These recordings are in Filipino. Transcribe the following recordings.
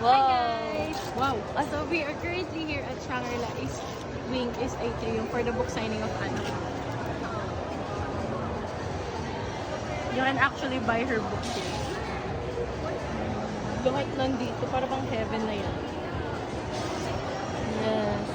Wow. Hi guys! Wow! So we are currently here at Shangri-La East Wing is Atrium for the book signing of Anna. You can actually buy her book here. Kahit nandito, para bang heaven na yan. Yes.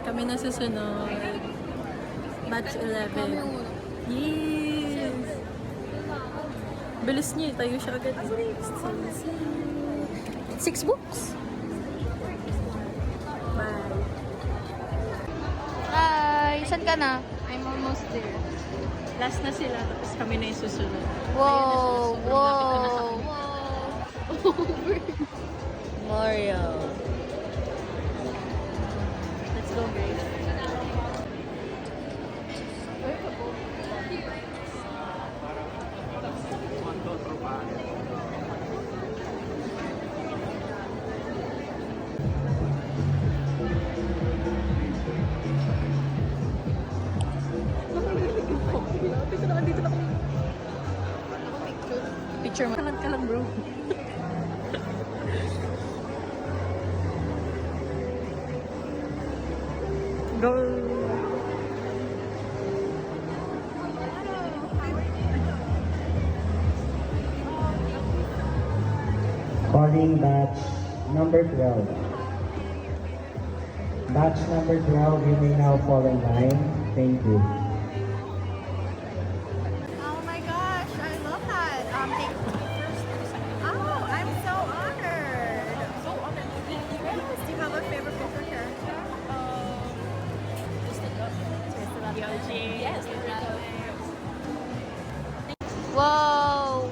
Kami na susunod. Batch 11. Yes! Bilis niya, tayo siya agad. 6 books. Bye. Hi! Saan ka na? I'm almost there. Last na sila, tapos kami na yung susunod. Wow! Ayun na, sobrang lapit ko na sa Wow! kanila. Mario. Let's go, guys. Picture mo. Kalat ka lang, bro. Go! Calling batch number 12. Batch number 12, you may now fall in line. Thank you. Oh my gosh, I love that. Oh, I'm so honored. So honored. Yes. Do you have a favorite book or character? Yes. Wow!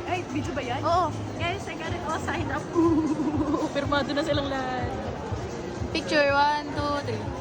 Ay, video ba yan? Oo. Guys, I got it all signed up. Ooh, pirmado na silang lahat. Picture 1, 2, 3.